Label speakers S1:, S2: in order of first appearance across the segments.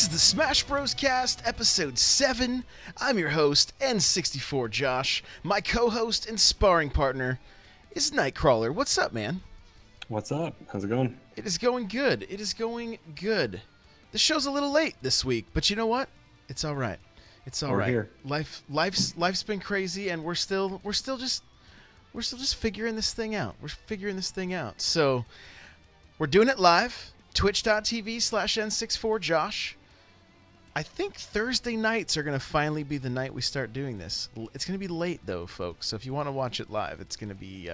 S1: This is the Smash Bros. Cast, Episode 7. I'm your host, N64 Josh. My co-host and sparring partner is Nightcrawler. What's up, man?
S2: What's up? How's it going?
S1: It is going good. It is going good. The show's a little late this week, but you know what? It's all right. It's all
S2: We're
S1: right.
S2: here.
S1: Life's been crazy, and we're still just figuring this thing out. We're figuring this thing out. So we're doing it live. Twitch.tv/N64Josh. I think Thursday nights are going to finally be the night we start doing this. It's going to be late though, folks. So if you want to watch it live, it's going to be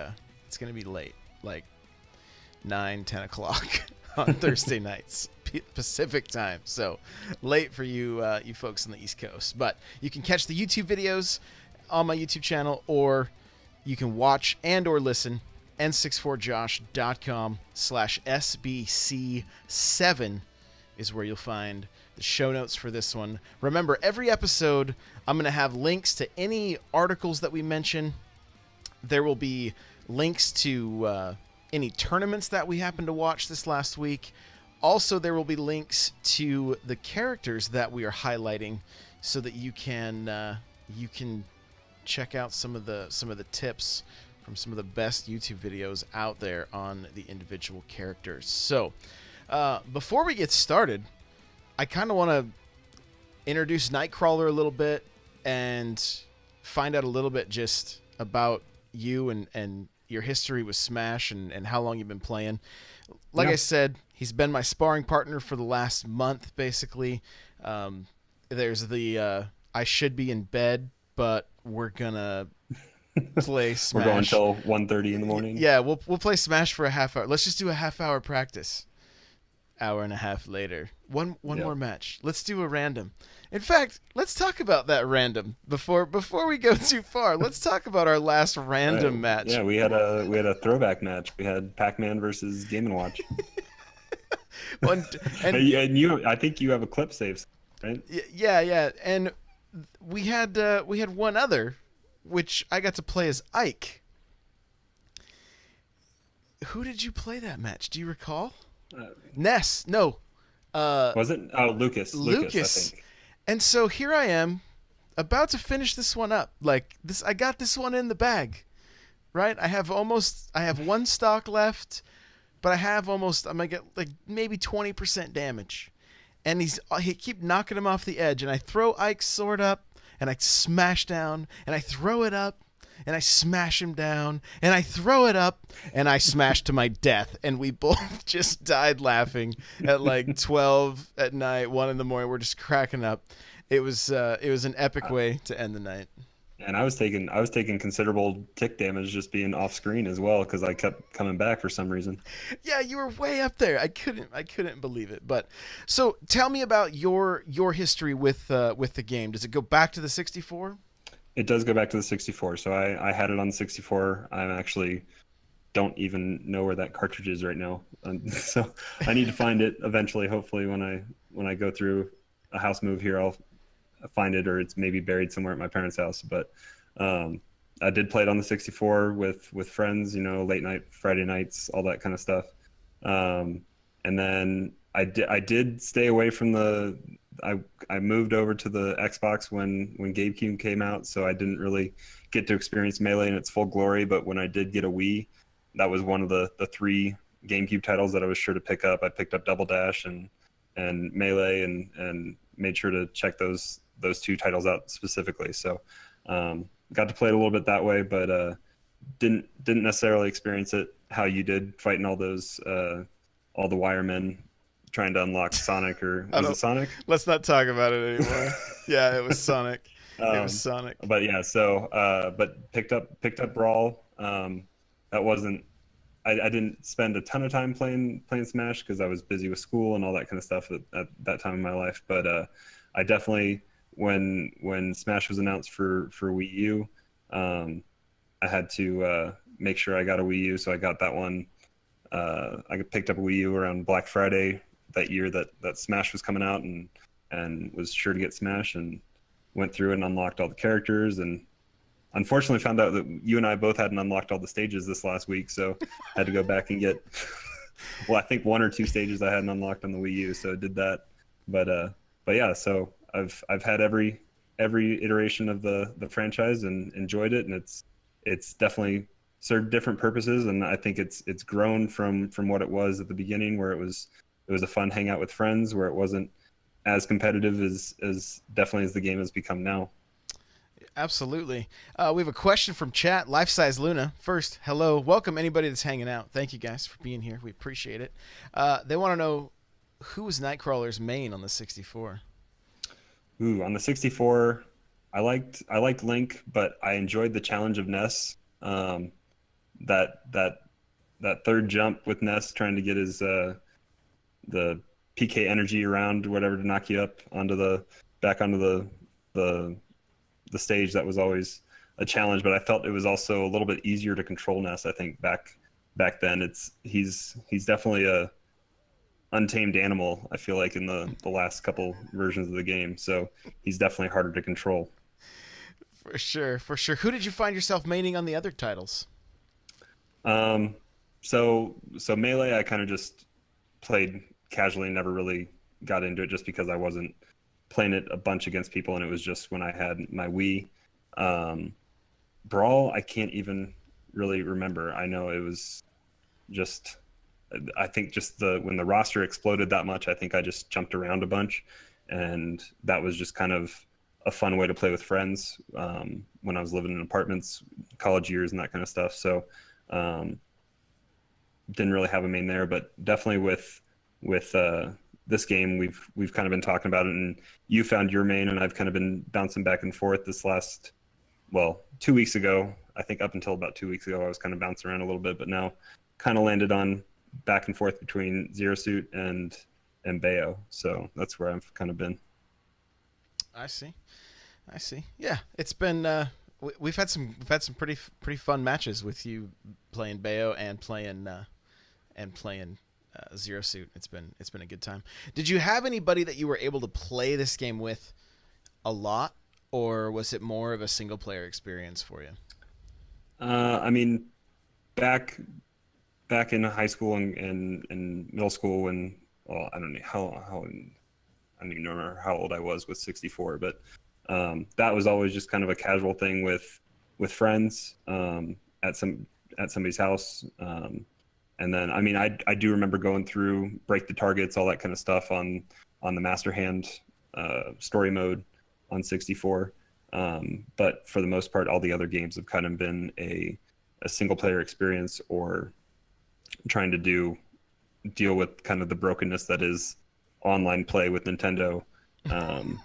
S1: late, like 9-10 o'clock on Thursday nights Pacific time. So late for you you folks on the East Coast. But you can catch the YouTube videos on my YouTube channel, or you can watch and or listen n64josh.com/SBC7 is where you'll find the show notes for this one. Remember, every episode I'm going to have links to any articles that we mention. There will be links to any tournaments that we happened to watch this last week. Also, there will be links to the characters that we are highlighting, so that you can check out some of the tips from some of the best YouTube videos out there on the individual characters. So, before we get started, I kind of want to introduce Nightcrawler a little bit and find out a little bit just about you and your history with Smash and how long you've been playing. Like I said, he's been my sparring partner for the last month, basically. There's the I should be in bed, but we're gonna play Smash.
S2: We're going until 1:30 in the morning.
S1: Yeah, we'll play Smash for a half hour. Let's just do a half-hour practice. Hour and a half later. One more match. Let's do a random. In fact, let's talk about that random before we go too far. Let's talk about our last random match.
S2: Yeah, we had a throwback match. We had Pac-Man versus Game & Watch. and you, I think you have a clip saved, right?
S1: Yeah. And we had one other, which I got to play as Ike. Who did you play that match? Do you recall? Ness. No.
S2: Was it? Oh, Lucas.
S1: Lucas. I think. And so here I am, about to finish this one up. Like this, I got this one in the bag, right? I have one stock left, but I'm gonna get like maybe 20% damage, and he keep knocking him off the edge, and I throw Ike's sword up, and I smash down, and I throw it up, and I smash him down, and I throw it up, and I smash to my death, and we both just died laughing at like 12 at night, 1 in the morning. We're just cracking up. It was an epic way to end the night.
S2: And I was taking considerable tick damage just being off screen as well, because I kept coming back for some reason.
S1: Yeah, you were way up there. I couldn't believe it. But so tell me about your history with the game. Does it go back to the 64?
S2: It does go back to the 64. So I had it on the 64. I actually don't even know where that cartridge is right now. So I need to find it eventually. Hopefully when I go through a house move here, I'll find it, or it's maybe buried somewhere at my parents' house. But I did play it on the 64 with friends, late night, Friday nights, all that kind of stuff. And then I did stay away from I moved over to the Xbox when GameCube came out, so I didn't really get to experience Melee in its full glory. But when I did get a Wii, that was one of the 3 GameCube titles that I was sure to pick up. I picked up Double Dash and Melee and made sure to check those 2 titles out specifically. So got to play it a little bit that way, but didn't necessarily experience it how you did, fighting all those all the wiremen trying to unlock Sonic, or was it Sonic?
S1: Let's not talk about it anymore. Yeah, it was Sonic. It was Sonic.
S2: But yeah, so but picked up Brawl. That wasn't. I didn't spend a ton of time playing Smash because I was busy with school and all that kind of stuff at that time in my life. But I definitely, when Smash was announced for Wii U, I had to make sure I got a Wii U, so I got that one. I picked up a Wii U around Black Friday that year that Smash was coming out, and was sure to get Smash, and went through and unlocked all the characters, and unfortunately found out that you and I both hadn't unlocked all the stages this last week, so had to go back and get I think 1 or 2 stages I hadn't unlocked on the Wii U, so I did that. But but yeah, so I've had every iteration of the franchise and enjoyed it, and it's definitely served different purposes, and I think it's grown from what it was at the beginning, where it was a fun hangout with friends, where it wasn't as competitive as definitely as the game has become now.
S1: Absolutely. We have a question from chat. Life Size Luna. First, hello. Welcome anybody that's hanging out. Thank you guys for being here. We appreciate it. They want to know who was Nightcrawler's main on the 64.
S2: Ooh, on the 64, I liked Link, but I enjoyed the challenge of Ness. That that third jump with Ness trying to get his the PK energy around whatever to knock you up onto the back onto the the stage, that was always a challenge. But I felt it was also a little bit easier to control Ness. I think back then, he's definitely a untamed animal. I feel like in the last couple versions of the game, so he's definitely harder to control.
S1: For sure, for sure. Who did you find yourself maining on the other titles?
S2: Um, so melee, I kind of just played casually, never really got into it, just because I wasn't playing it a bunch against people, and it was just when I had my Wii. Um, Brawl, I can't even really remember. I know it was just, I think just the when the roster exploded that much, I think I just jumped around a bunch, and that was just kind of a fun way to play with friends when I was living in apartments, college years, and that kind of stuff. So um, didn't really have a main there, but definitely with this game, we've kind of been talking about it, and you found your main, and I've kind of been bouncing back and forth this last, well, 2 weeks ago. I think up until about 2 weeks ago, I was kind of bouncing around a little bit, but now kind of landed on back and forth between Zero Suit and Bayo. So that's where I've kind of been.
S1: I see. I see. Yeah, it's been we've had some pretty fun matches with you playing Bayo and playing Zero Suit. It's been a good time. Did you have anybody that you were able to play this game with a lot, or was it more of a single player experience for you?
S2: I mean, back back in high school and middle school, when, well, I don't know how I don't even remember how old I was with 64, but that was always just kind of a casual thing with friends at somebody's house. And then, I mean, I do remember going through break the targets, all that kind of stuff on the Master Hand story mode on 64. But for the most part, all the other games have kind of been a single player experience, or trying to deal with kind of the brokenness that is online play with Nintendo, um,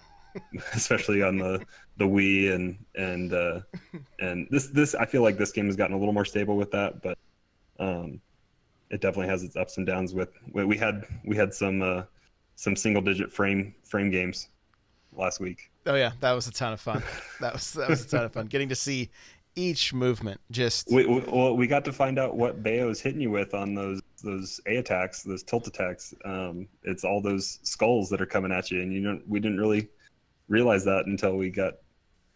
S2: especially on the Wii, and this I feel like this game has gotten a little more stable with that, but it definitely has its ups and downs. We had some single digit frame games last week.
S1: Oh yeah, that was a ton of fun. That was a ton of fun. Getting to see each movement just
S2: We got to find out what Bayo is hitting you with on those A attacks, those tilt attacks. It's all those skulls that are coming at you, and we didn't really realize that until we got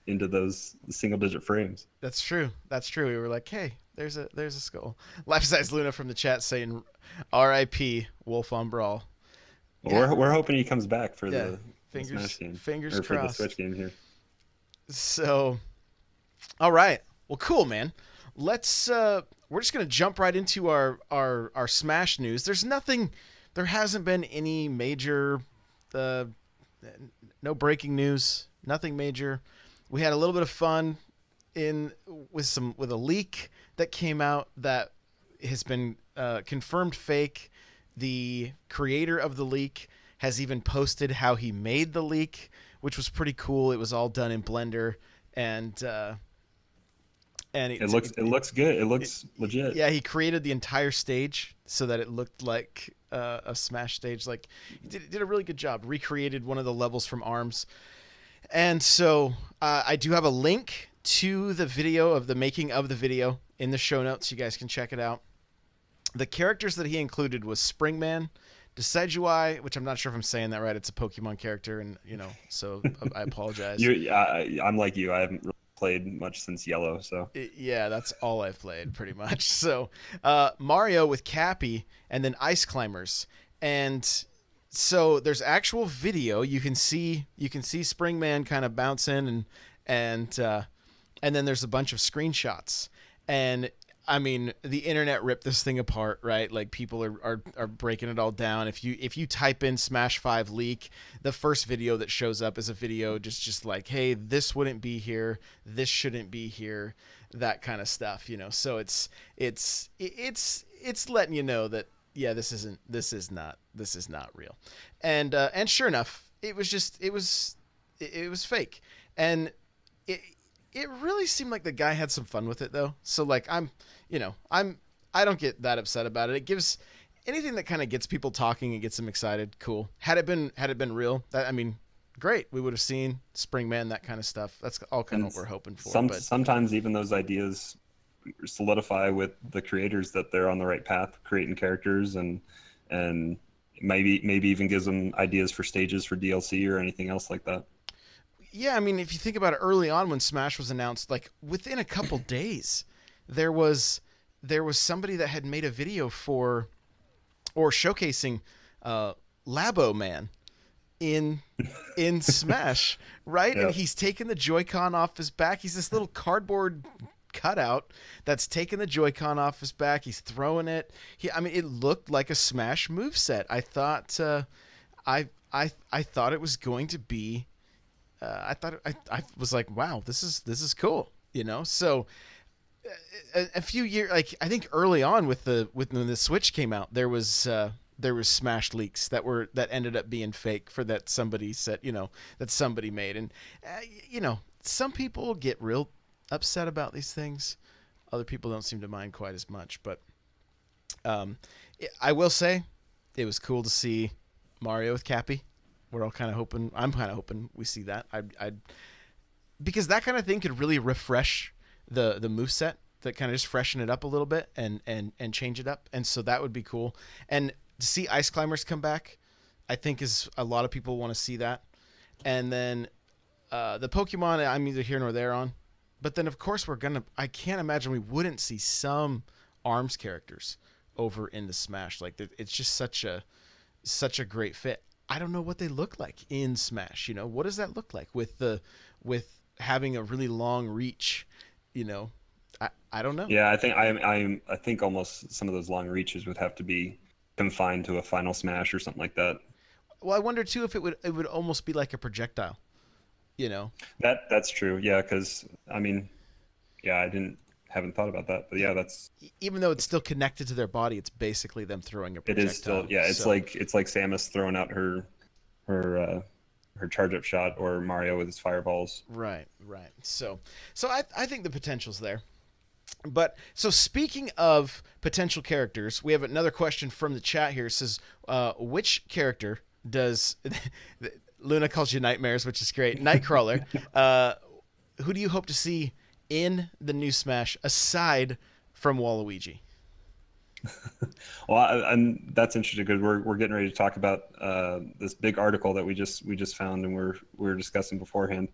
S2: into those single digit frames.
S1: That's true. That's true. We were like, hey, there's a skull. Life Size Luna from the chat saying, "R.I.P. Wolf on Brawl."
S2: Yeah. We're hoping he comes back for
S1: Yeah.
S2: the Smash game,
S1: Fingers
S2: or for the
S1: crossed.
S2: Switch game here.
S1: So, all right. Well, cool, man. Let's we're just gonna jump right into our Smash news. There hasn't been any major, uh, no breaking news, nothing major. We had a little bit of fun with a leak that came out that has been confirmed fake. The creator of the leak has even posted how he made the leak, which was pretty cool. It was all done in Blender, and
S2: It looks good. It looks legit.
S1: yeah, he created the entire stage so that it looked like a Smash stage. Like, he did a really good job. Recreated one of the levels from ARMS. And so I do have a link to the video of the making of the video in the show notes. You guys can check it out. The characters that he included was Springman, Decidueye, which I'm not sure if I'm saying that right. It's a Pokemon character, and so I apologize.
S2: I'm like you. I haven't really played much since Yellow, so
S1: Yeah, that's all I've played pretty much. So Mario with Cappy, and then Ice Climbers. And So there's actual video. You can see Springman kind of bouncing and then there's a bunch of screenshots. And I mean, the internet ripped this thing apart, right? Like people are breaking it all down. If you type in Smash 5 leak, the first video that shows up is a video just like, hey, this wouldn't be here, this shouldn't be here, that kind of stuff, So it's letting you know that yeah, this is not real. And sure enough, it was fake. And it it really seemed like the guy had some fun with it though. So like I don't get that upset about it. It gives anything that kind of gets people talking and gets them excited. Cool. Had it been real, that I mean, great. We would have seen Springman, that kind of stuff. That's all kind of
S2: And
S1: what we're hoping for.
S2: sometimes even those ideas solidify with the creators that they're on the right path, creating characters, and maybe even gives them ideas for stages for DLC or anything else like that.
S1: Yeah, I mean, if you think about it, early on when Smash was announced, like within a couple days, there was somebody that had made a video for or showcasing uh, Labo Man in Smash, right? And
S2: Yeah.
S1: he's taking the Joy-Con off his back. He's this little cardboard cutout that's taking the Joy-Con off his back. He's throwing it. I mean, it looked like a Smash moveset. I thought it was going to be. I was like, wow, this is cool, So a few years, like I think early on when the Switch came out, there was Smash leaks that ended up being fake for that somebody said, that somebody made. And some people get real upset about these things. Other people don't seem to mind quite as much. But I will say it was cool to see Mario with Cappy. We're all kind of hoping. I'm kind of hoping we see that. I because that kind of thing could really refresh the moveset, that kind of just freshen it up a little bit and change it up. And so that would be cool. And to see Ice Climbers come back, I think is a lot of people want to see that. And then the Pokemon, I'm neither here nor there on. But then of course I can't imagine we wouldn't see some ARMS characters over in the Smash. Like it's just such a great fit. I don't know what they look like in Smash. What does that look like with having a really long reach? I don't know.
S2: Yeah, I think almost some of those long reaches would have to be confined to a final smash or something like that.
S1: Well, I wonder too if it would almost be like a projectile. You know.
S2: That's true. Yeah, because I mean, yeah, haven't thought about that, but yeah,
S1: Even though it's still connected to their body, it's basically them throwing a
S2: it
S1: projectile.
S2: is still, yeah. It's like Samus throwing out her her charge up shot, or Mario with his fireballs.
S1: Right. So I think the potential's there. But so speaking of potential characters, we have another question from the chat here. It says, which character does Luna calls you Nightmares, which is great. Nightcrawler. Who do you hope to see in the new Smash aside from Waluigi?
S2: Well, and that's interesting because we're getting ready to talk about this big article that we just found and we were discussing beforehand.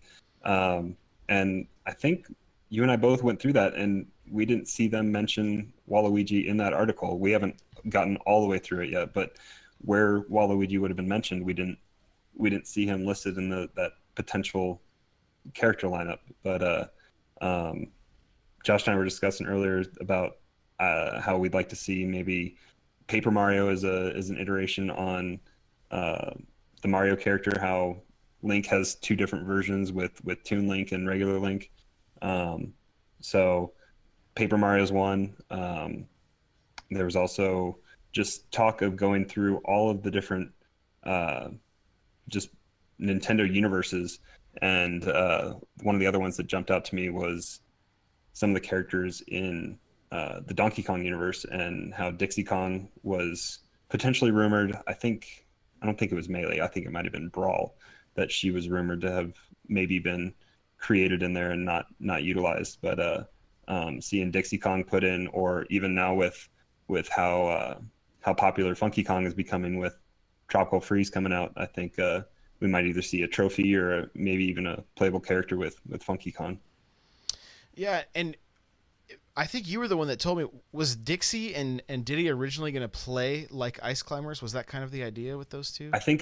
S2: And I think you and I both went through that, and we didn't see them mention Waluigi in that article. We haven't gotten all the way through it yet, but where Waluigi would have been mentioned, we didn't see him listed in that potential character lineup. But Josh and I were discussing earlier about how we'd like to see maybe Paper Mario as an iteration on the Mario character. How Link has two different versions with Toon Link and regular Link. So Paper Mario's one. There was also just talk of going through all of the different just Nintendo universes, and one of the other ones that jumped out to me was some of the characters in the Donkey Kong universe, and how Dixie Kong was potentially rumored. I don't think it was Melee. I think it might have been Brawl, that she was rumored to have maybe been created in there and not utilized. But seeing Dixie Kong put in, or even now with how popular Funky Kong is becoming with Tropical Freeze coming out, I think we might either see a trophy or maybe even a playable character with Funky Kong.
S1: Yeah, and I think you were the one that told me, was Dixie and Diddy originally going to play like Ice Climbers? Was that kind of the idea with those two?
S2: I think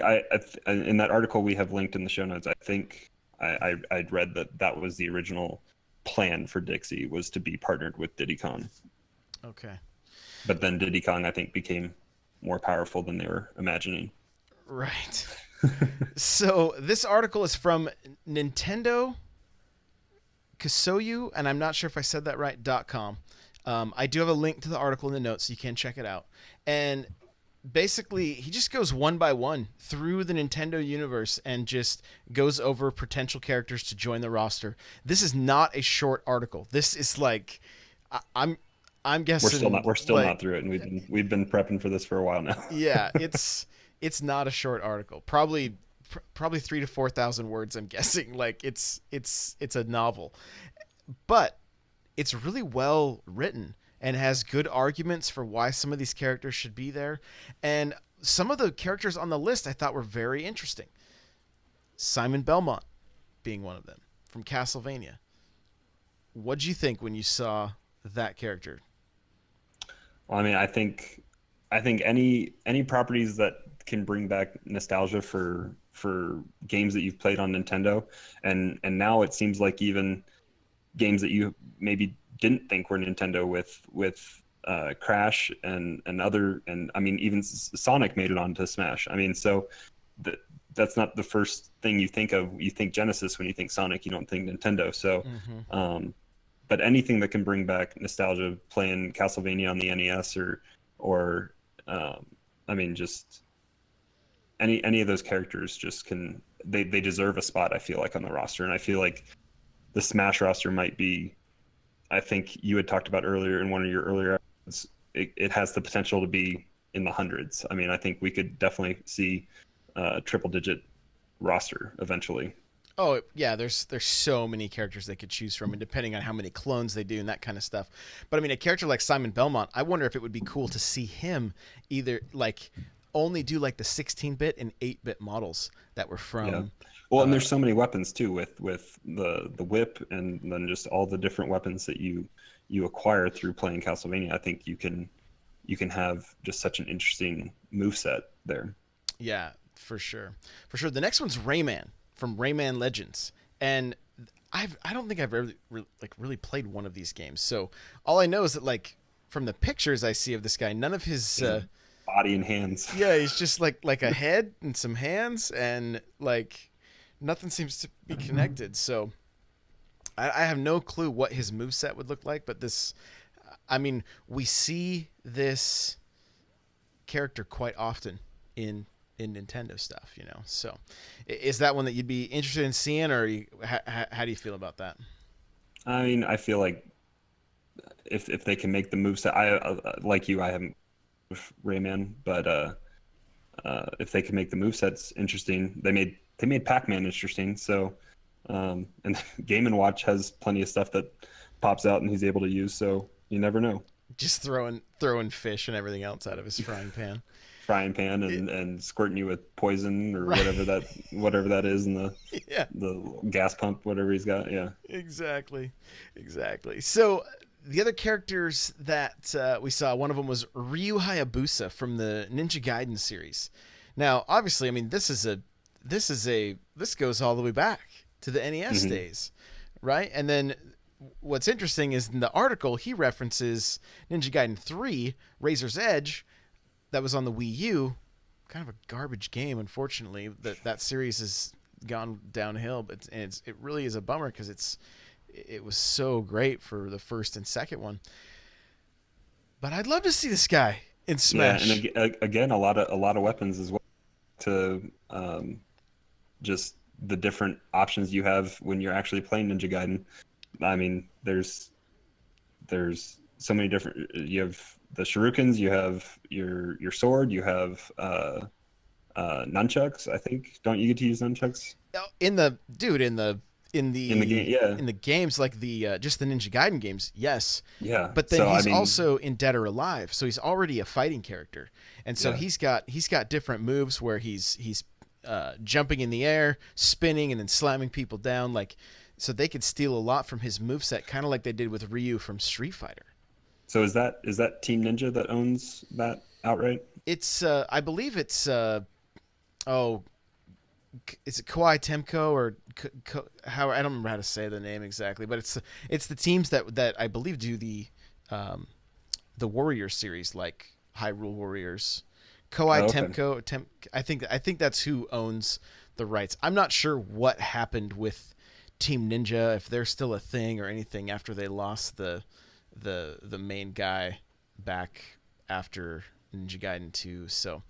S2: in that article we have linked in the show notes, I think I'd read that was the original plan for Dixie, was to be partnered with Diddy Kong.
S1: Okay.
S2: But then Diddy Kong, I think, became more powerful than they were imagining.
S1: Right. So this article is from Nintendo Kisoyu, and I'm not sure if I said that right, .com. I do have a link to the article in the notes, so you can check it out. And basically, he just goes one by one through the Nintendo universe and just goes over potential characters to join the roster. This is not a short article. This is like, I'm guessing
S2: We're still not through it, and we've been prepping for this for a while now.
S1: Yeah, it's not a short article. Probably 3,000 to 4,000 words, I'm guessing. Like it's a novel, but it's really well written and has good arguments for why some of these characters should be there. And some of the characters on the list I thought were very interesting. Simon Belmont being one of them from Castlevania. What'd you think when you saw that character?
S2: Well, I mean, I think any properties that can bring back nostalgia for games that you've played on Nintendo, and now it seems like even games that you maybe didn't think were Nintendo with Crash and other, and I mean even Sonic made it onto Smash. I mean, so that's not the first thing you think of. You think Genesis when you think Sonic. You don't think Nintendo. So, but anything that can bring back nostalgia, playing Castlevania on the NES or I mean, just any of those characters just can, they deserve a spot, I feel like, on the roster. And I feel like the Smash roster might be, I think you had talked about earlier in one of your earlier episodes, it has the potential to be in the hundreds. I mean, I think we could definitely see a triple digit roster eventually.
S1: Oh yeah, there's so many characters they could choose from, and depending on how many clones they do and that kind of stuff. But I mean, a character like Simon Belmont, I wonder if it would be cool to see him either like only do like the 16-bit and 8-bit models that were from.
S2: Yeah. Well, and there's so many weapons too with the whip, and then just all the different weapons that you acquire through playing Castlevania. I think you can have just such an interesting moveset there.
S1: Yeah, for sure. For sure. The next one's Rayman from Rayman Legends. And I don't think I've ever really played one of these games. So all I know is that like from the pictures I see of this guy, none of his
S2: body and hands.
S1: Yeah, he's just like a head and some hands, and like nothing seems to be connected. So I have no clue what his moveset would look like, but this, I mean, we see this character quite often in Nintendo stuff, you know. So is that one that you'd be interested in seeing, or how do you feel about that?
S2: I mean, I feel like if they can make the moveset, I like you, I haven't with Rayman, but if they can make the movesets interesting, they made Pac-Man interesting. So and Game & Watch has plenty of stuff that pops out and he's able to use, so you never know.
S1: Just throwing fish and everything else out of his frying pan.
S2: And squirting you with poison or
S1: right.
S2: whatever that is in the
S1: yeah.
S2: the gas pump, whatever he's got. Yeah.
S1: Exactly. So the other characters that we saw, one of them was Ryu Hayabusa from the Ninja Gaiden series. Now, obviously, I mean, this goes all the way back to the NES days, right? And then what's interesting is in the article he references Ninja Gaiden 3, Razor's Edge, that was on the Wii U. Kind of a garbage game, unfortunately. That series has gone downhill, but it really is a bummer because it was so great for the first and second one. But I'd love to see this guy in Smash.
S2: Yeah, and again, a lot of weapons as well to just the different options you have when you're actually playing Ninja Gaiden. I mean, there's so many different. You have the shurikens, you have your sword, you have nunchucks. I think, don't you get to use nunchucks
S1: in the
S2: game? Yeah,
S1: in the games, like the just the Ninja Gaiden games, yes.
S2: Yeah,
S1: but then he's also in Dead or Alive, so he's already a fighting character, and so he's got different moves where he's jumping in the air, spinning, and then slamming people down. Like, so they could steal a lot from his moveset, kind of like they did with Ryu from Street Fighter.
S2: So is that Team Ninja that owns that outright?
S1: It's I believe it's oh, is it Koei Temco or how, I don't remember how to say the name exactly, but it's the teams that I believe do um, the Warrior series, like Hyrule Warriors. Koei
S2: Oh, okay.
S1: Temco, I think that's who owns the rights. I'm not sure what happened with Team Ninja, if they're still a thing or anything after they lost the main guy back after Ninja Gaiden 2. So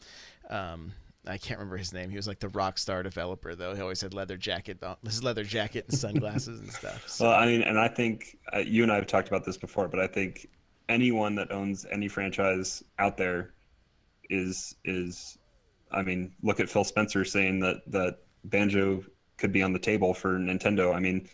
S1: um, I can't remember his name. He was like the rock star developer, though. He always had his leather jacket and sunglasses and stuff.
S2: Well,
S1: So
S2: I mean, and I think you and I have talked about this before, but I think anyone that owns any franchise out there is I mean, look at Phil Spencer saying that Banjo could be on the table for Nintendo. I mean,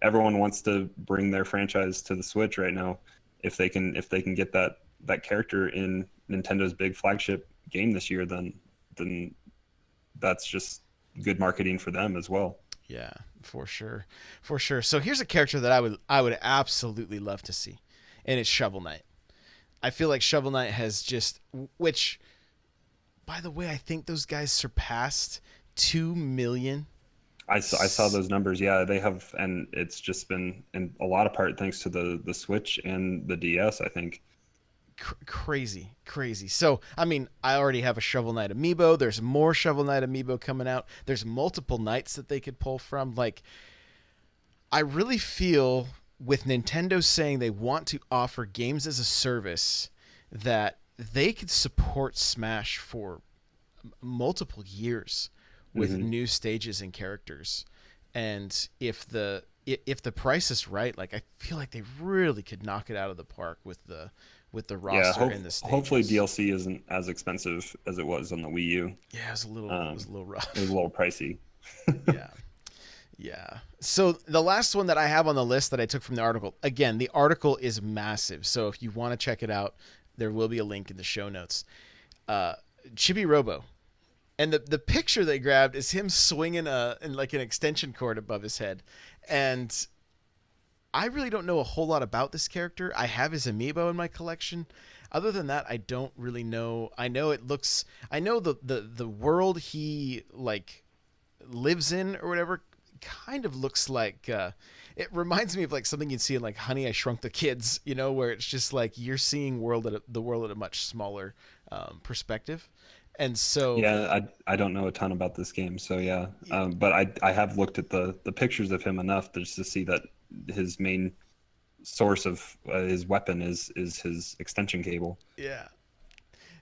S2: everyone wants to bring their franchise to the Switch right now. If they can get that character in Nintendo's big flagship game this year, then that's just good marketing for them as well.
S1: yeah, for sure, for sure. So here's a character that I would absolutely love to see, and it's Shovel Knight. I feel like Shovel Knight has just, which, by the way, I think those guys surpassed 2 million.
S2: I saw those numbers. Yeah, they have, and it's just been in a lot of part thanks to the Switch and the DS, I think.
S1: Crazy, crazy. So, I mean, I already have a Shovel Knight amiibo. There's more Shovel Knight amiibo coming out. There's multiple knights that they could pull from. Like, I really feel with Nintendo saying they want to offer games as a service that they could support Smash for multiple years with
S2: Hmm.
S1: new stages and characters. And if the price is right, like I feel like they really could knock it out of the park with the
S2: Yeah,
S1: roster and the
S2: hopefully
S1: stages.
S2: DLC isn't as expensive as it was on the Wii U.
S1: Yeah, it was
S2: Um,
S1: a little
S2: it was a
S1: rough.
S2: little pricey.
S1: Yeah. Yeah. So the last one that I have on the list that I took from the article, again, the article is massive. So if you want to check it out, there will be a link in the show notes. Uh, Chibi Robo. And the picture they grabbed is him swinging in like an extension cord above his head. And I really don't know a whole lot about this character. I have his amiibo in my collection. Other than that, I don't really know. I know the world he like lives in or whatever kind of looks like it reminds me of like something you'd see in like Honey I Shrunk the Kids, where it's just like you're seeing the world at a much smaller perspective. And so
S2: Yeah, I don't know a ton about this game, so yeah.
S1: y-
S2: But I have looked at the pictures of him enough just to see that his main source of his weapon is his extension cable.
S1: yeah.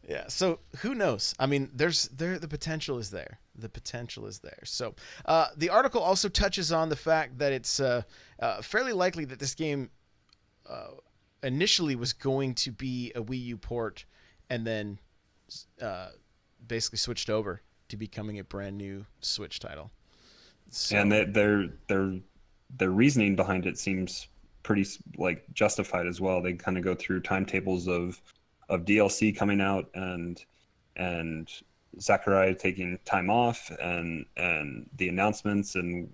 S1: Yeah. So who knows? I mean, the potential is there. The potential is there. So the article also touches on the fact that it's fairly likely that this game uh, initially was going to be a Wii U port, and then uh, basically switched over to becoming a brand new Switch title.
S2: And
S1: So
S2: their reasoning behind it seems pretty like justified as well. They kind of go through timetables of DLC coming out and Sakurai taking time off and the announcements and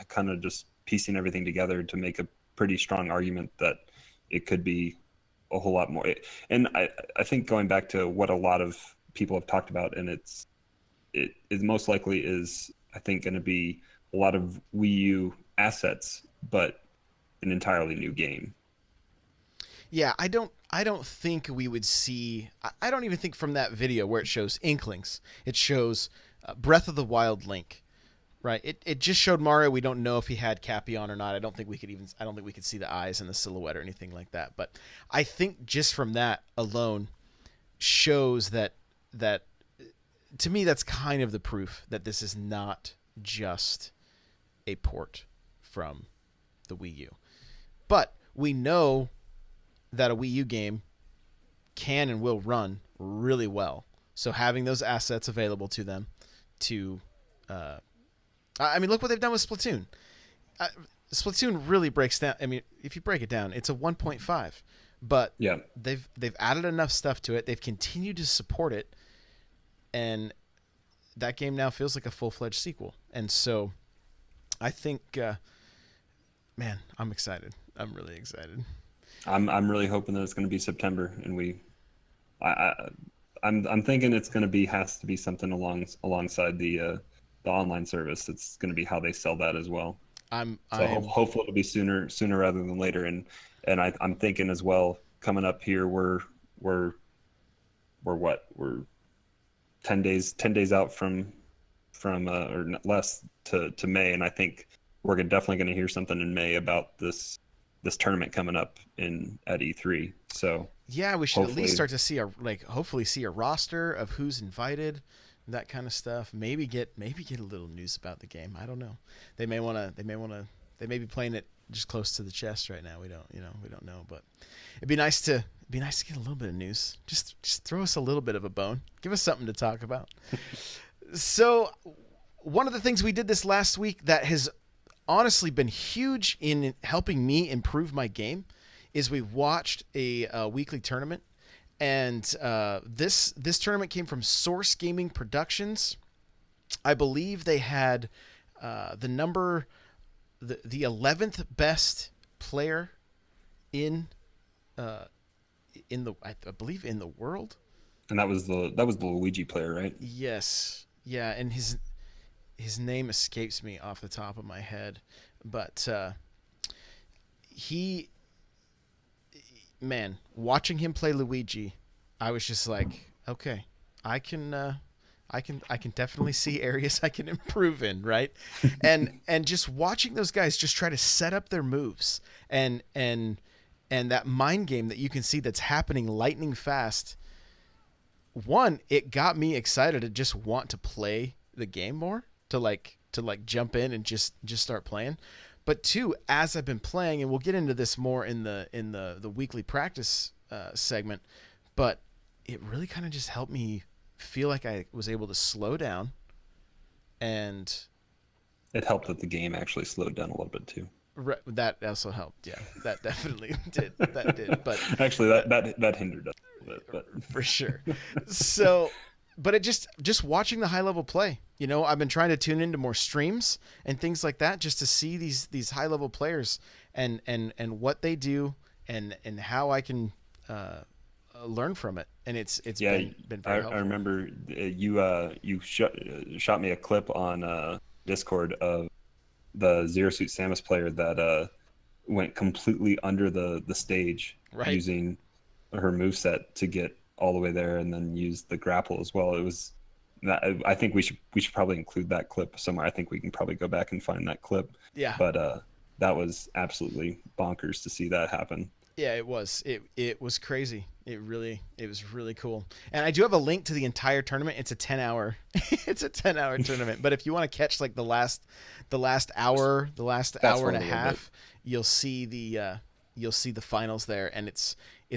S2: kind of just piecing everything together to make a pretty strong argument that it could be a whole lot more. And I think going back to what a lot of people have talked about, and it most likely is I think going to be a lot of Wii U assets, but an entirely new game.
S1: yeah, I don't think we would see. I don't even think from that video where it shows Inklings, it shows Breath of the Wild Link. Right. It just showed Mario. We don't know if he had Cappy on or not. I don't think we could see the eyes and the silhouette or anything like that. But I think just from that alone shows that to me that's kind of the proof that this is not just a port from the Wii U. But we know that a Wii U game can and will run really well. So having those assets available to them to uh, I mean, look what they've done with Splatoon. Uh, Splatoon really breaks down. I mean, if you break it down, it's a 1.5, but
S2: Yeah.
S1: they've added enough stuff to it. They've continued to support it, and that game now feels like a full fledged sequel. And so, I think, man, I'm excited. I'm really excited.
S2: I'm really hoping that it's going to be September, and I, I I'm thinking it's going to be has to be something alongside the online service. It's going to be how they sell that as well.
S1: I
S2: So
S1: am
S2: hopefully it'll be sooner rather than later. And I'm thinking as well, coming up here, we're we're 10 days out from or less to May, and I think we're definitely going to hear something in May about this tournament coming up in at E3. So
S1: Yeah, we should at least
S2: hopefully,
S1: start to see a hopefully see a roster of who's invited, that kind of stuff. Maybe get a little news about the game. I don't know. They may be playing it just close to the chest right now. We don't know, but it'd be nice to get a little bit of news. Just throw us a little bit of a bone. Give us something to talk about. So, one of the things we did this last week that has honestly been huge in helping me improve my game is we watched a weekly tournament, and this tournament came from Source Gaming Productions. I believe they had the number the 11th best player in uh, in the I believe in the world.
S2: and that was the Luigi player, right?
S1: Yes, yeah, and his name escapes me off the top of my head, but he man, watching him play Luigi, I was just like, okay, I can I can definitely see areas I can improve in, right? And just watching those guys just try to set up their moves and that mind game that you can see that's happening lightning fast. One, it got me excited to just want to play the game more, to jump in and just start playing. But two, as I've been playing, and we'll get into this more in the weekly practice segment, but it really kind of just helped me feel like I was able to slow down and
S2: It helped that the game actually slowed down a little bit too.
S1: that also helped. Yeah, that definitely did. That did. But
S2: Actually,
S1: uh,
S2: that hindered us a little bit,
S1: for sure. So, but it just watching the high level play. I've been trying to tune into more streams and things like that just to see these high level players and what they do and how I can learn from it. And it's
S2: yeah,
S1: been
S2: I
S1: very helpful.
S2: remember you shot me a clip on Discord of the Zero Suit Samus player that went completely under the stage
S1: Right.
S2: using her moveset to get all the way there, and then used the grapple as well. It was that I think we should probably include that clip somewhere. I think we can probably go back and find that clip,
S1: Yeah.
S2: but that was absolutely bonkers to see that happen.
S1: Yeah, it was. It was crazy. It was really cool. And I do have a link to the entire tournament. It's a 10-hour it's a 10-hour tournament. But if you want to catch like the last
S2: Fast
S1: hour and
S2: forward
S1: a
S2: a little bit.
S1: half, you'll see the finals there, and it's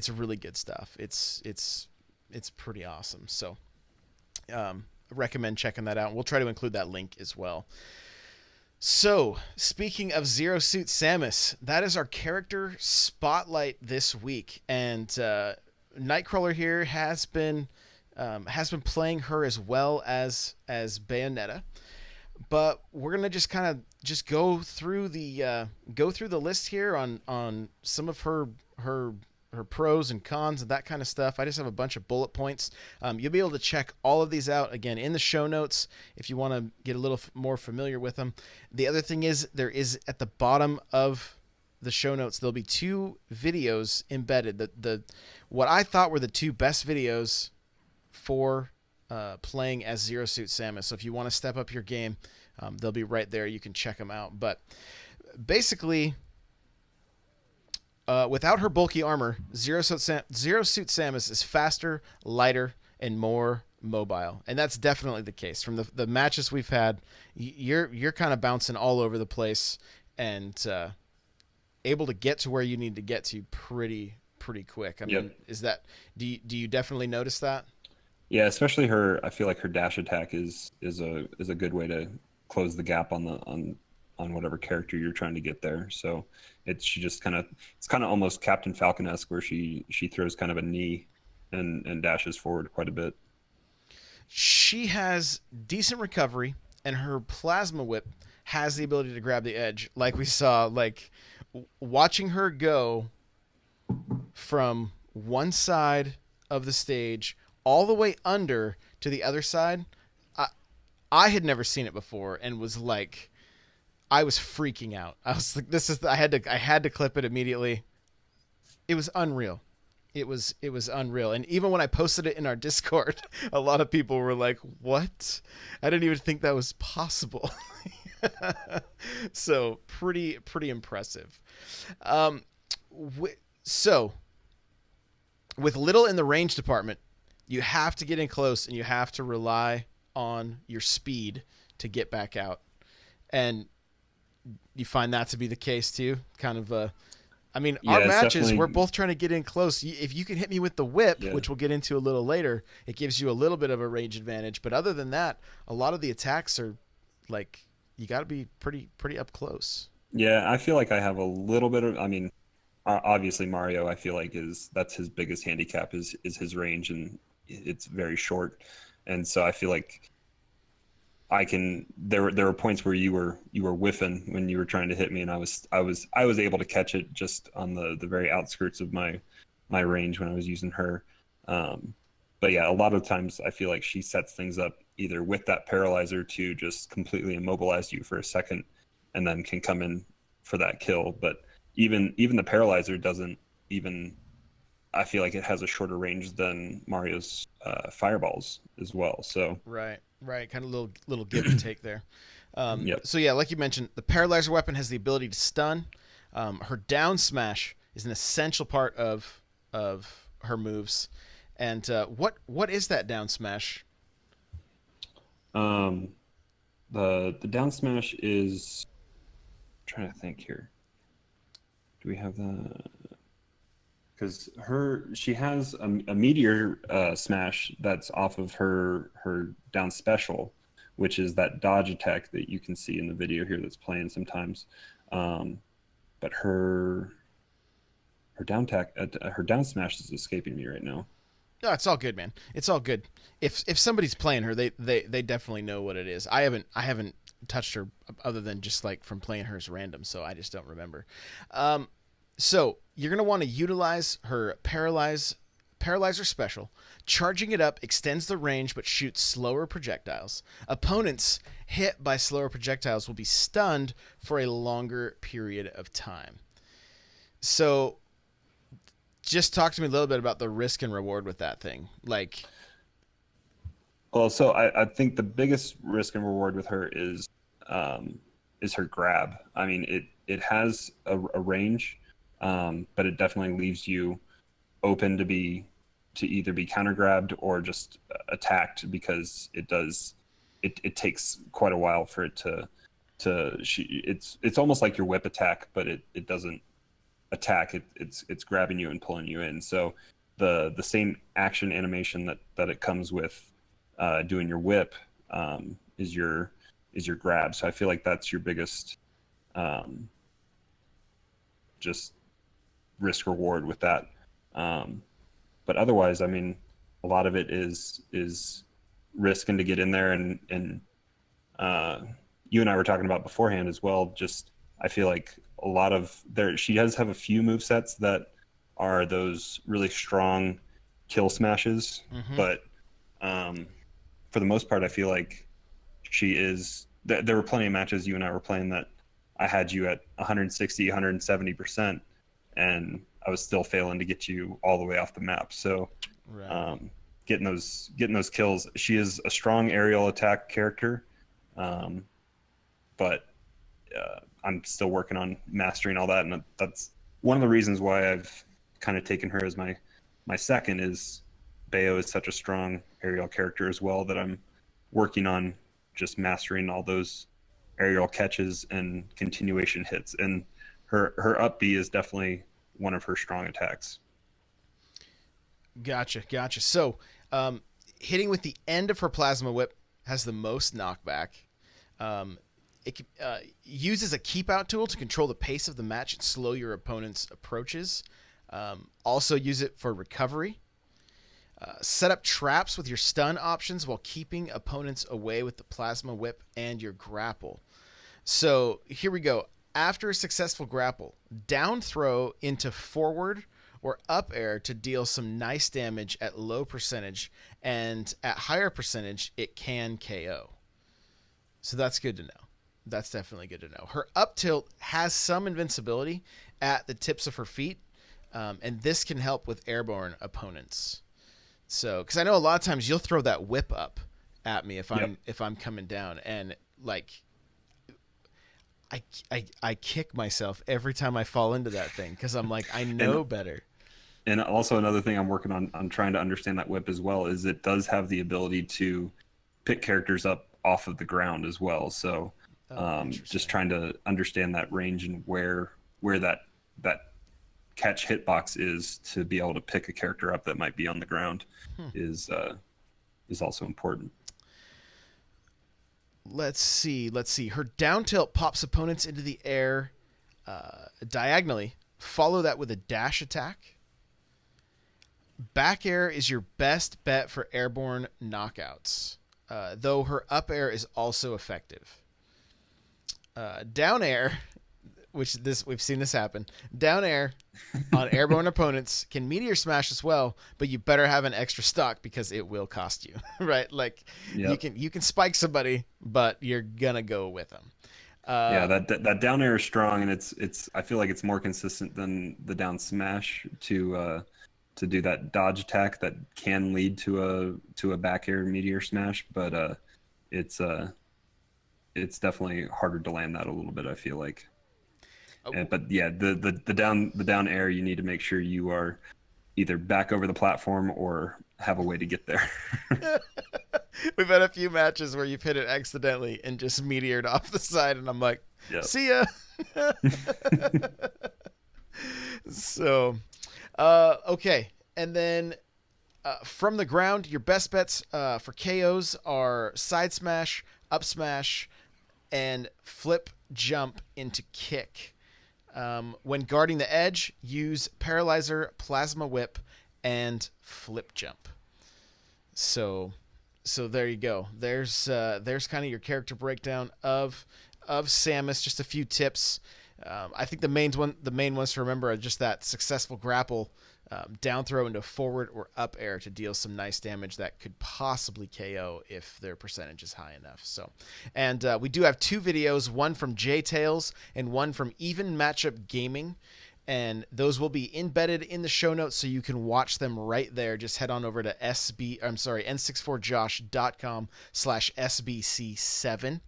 S1: really good stuff. It's pretty awesome. So, I recommend checking that out. We'll try to include that link as well. So, speaking of Zero Suit Samus, that is our character spotlight this week, and Nightcrawler here has been playing her as well as Bayonetta, but we're gonna just kind of just go through the list here on some of her pros and cons and that kind of stuff. I just have a bunch of bullet points. You'll be able to check all of these out again in the show notes if you want to get a little more familiar with them. The other thing is there is at the bottom of the show notes there'll be two videos embedded. The what I thought were the two best videos for playing as Zero Suit Samus. So if you want to step up your game, they'll be right there. You can check them out. But basically, without her bulky armor, Zero Suit Samus is faster, lighter, and more mobile, and that's definitely the case. From the matches we've had, you're kind of bouncing all over the place and able to get to where you need to get to pretty quick. I
S2: Yep.
S1: mean, is that do you definitely notice that?
S2: Yeah, especially her. I feel like her dash attack is a good way to close the gap on whatever character you're trying to get there. So she just it's kind of almost Captain Falcon-esque, where she throws kind of a knee and dashes forward quite a bit.
S1: She has decent recovery, and her plasma whip has the ability to grab the edge, like we saw. Like watching her go from one side of the stage all the way under to the other side. I, I had never seen it before and was like, I was freaking out. I was like, this is, I had to clip it immediately. It was unreal. It was unreal. And even when I posted it in our Discord, a lot of people were like, "What? I didn't even think that was possible." So pretty impressive. Um, so with little in the range department, you have to get in close and you have to rely on your speed to get back out. And you find that to be the case too. Kind of I mean,
S2: Yeah,
S1: our
S2: it's
S1: matches, we're
S2: definitely
S1: both trying to get in close. If you can hit me with the whip,
S2: yeah.
S1: which we'll get into a little later, it gives you a little bit of a range advantage. But other than that, a lot of the attacks are like you got to be pretty up close.
S2: Yeah, I feel like I have a little bit of, I mean, obviously Mario, I feel like that's his biggest handicap is his range, and it's very short. And so I feel like I can there were points where you were whiffing when you were trying to hit me, and I was able to catch it just on the very outskirts of my range when I was using her. Um, but yeah, a lot of times I feel like she sets things up either with that paralyzer to just completely immobilize you for a second, and then can come in for that kill. But even the paralyzer doesn't even. I feel like it has a shorter range than Mario's fireballs as well. So
S1: Right, right. Kind of little give and take there.
S2: yep.
S1: So yeah, like you mentioned, the paralyzer weapon has the ability to stun. Her down smash is an essential part of her moves. And what is that down smash?
S2: Um, the down smash is I'm trying to think here. Do we have the because she has a meteor smash that's off of her down special, which is that dodge attack that you can see in the video here that's playing sometimes. Um, but her down smash is escaping me right now.
S1: No, it's all good, man. It's all good. If somebody's playing her, they definitely know what it is. I haven't touched her other than just like from playing her as random, so I just don't remember. So you're gonna want to utilize her paralyzer special. Charging it up extends the range but shoots slower projectiles. Opponents hit by slower projectiles will be stunned for a longer period of time. So just talk to me a little bit about the risk and reward with that thing. Like,
S2: Well, so I think the biggest risk and reward with her is her grab. I mean, it has a range, but it definitely leaves you open to either be counter grabbed or just attacked because it takes quite a while for it it's almost like your whip attack, but it doesn't attack. It's grabbing you and pulling you in. So the same action animation that it comes with doing your whip is your grab. So I feel like that's your biggest just risk reward with that. But otherwise, I mean, a lot of it is risking to get in there, and you and I were talking about beforehand as well. Just I feel like a lot of she does have a few move sets that are those really strong kill smashes,
S1: mm-hmm.
S2: but for the most part, I feel like she is. There were plenty of matches you and I were playing that I had you at 160, 170%, and I was still failing to get you all the way off the map. So,
S1: Right.
S2: getting those kills. She is a strong aerial attack character, but I'm still working on mastering all that, and that's one of the reasons why I've kind of taken her as my second. Is Bayo is such a strong aerial character as well that I'm working on just mastering all those aerial catches and continuation hits, and her up B is definitely one of her strong attacks.
S1: Gotcha. So, hitting with the end of her plasma whip has the most knockback. It uses a keep out tool to control the pace of the match and slow your opponent's approaches. Also, use it for recovery. Set up traps with your stun options while keeping opponents away with the plasma whip and your grapple. So here we go. After a successful grapple, down throw into forward or up air to deal some nice damage at low percentage, and at higher percentage, it can KO. So that's good to know. That's definitely good to know. Her up tilt has some invincibility at the tips of her feet, and this can help with airborne opponents. So, because I know a lot of times you'll throw that whip up at me
S2: Yep.
S1: if I'm coming down, and like I kick myself every time I fall into that thing because I'm like I
S2: And
S1: know better.
S2: and also another thing I'm working on trying to understand that whip as well is it does have the ability to pick characters up off of the ground as well. So
S1: Oh,
S2: just
S1: interesting.
S2: trying to understand that range and where that catch hitbox is to be able to pick a character up that might be on the ground
S1: Hmm.
S2: is is also important.
S1: Let's see. Let's see. Her down tilt pops opponents into the air diagonally. Follow that with a dash attack. Back air is your best bet for airborne knockouts, though her up air is also effective. Down air, which this we've seen this happen. Down air on airborne opponents can meteor smash as well, but you better have an extra stock because it will cost you, right? Like
S2: Yep.
S1: you can spike somebody, but you're gonna go with them.
S2: Yeah,
S1: Uh,
S2: that down air is strong, and it's I feel like it's more consistent than the down smash to do that dodge attack that can lead to a back air meteor smash, but it's uh it's definitely harder to land that a little bit, I feel like. But yeah, the down air, you need to make sure you are either back over the platform or have a way to get there.
S1: we've had a few matches where you've hit it accidentally and just meteored off the side, and I'm like,
S2: Yep.
S1: see ya. So, okay, and then from the ground, your best bets for KOs are side smash, up smash, and flip jump into kick. When guarding the edge, use paralyzer, plasma whip, and flip jump. So, so there you go. There's kind of your character breakdown of Samus. Just a few tips. I think the main ones to remember are just that successful grapple, down throw into forward or up air to deal some nice damage that could possibly KO if their percentage is high enough. So, and we do have two videos, one from J Tails and one from Even Matchup Gaming. And those will be embedded in the show notes so you can watch them right there. Just head on over to n64josh.com/sbc7.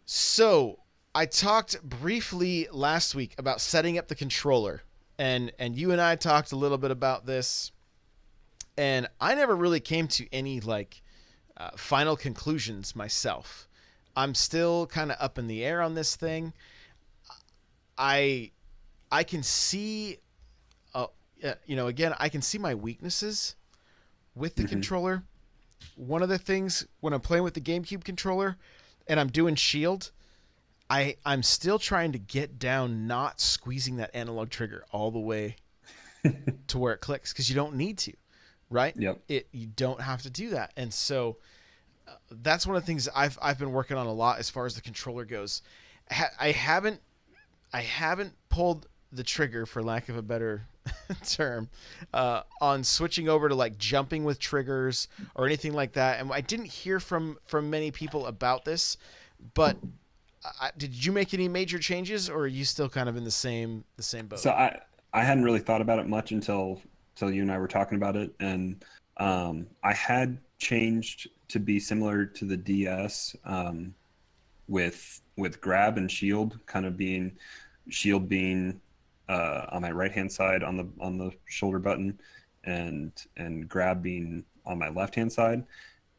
S1: So I talked briefly last week about setting up the controller, and you and I talked a little bit about this, and I never really came to any like final conclusions myself. I'm still kind of up in the air on this thing. I I can see, again, I can see my weaknesses with the
S2: Hmm.
S1: controller. One of the things when I'm playing with the GameCube controller and I'm doing Shield, I'm still trying to get down not squeezing that analog trigger all the way to where it clicks because you don't need to, right?
S2: Yep.
S1: It you don't have to do that, and so that's one of the things I've been working on a lot as far as the controller goes. I haven't pulled the trigger, for lack of a better term, on switching over to like jumping with triggers or anything like that. And I didn't hear from many people about this, but did you make any major changes, or are you still kind of in the same boat?
S2: So I hadn't really thought about it much until you and I were talking about it, and I had changed to be similar to the DS, with grab and shield kind of being shield being on my right hand side on the shoulder button, and grab being on my left hand side,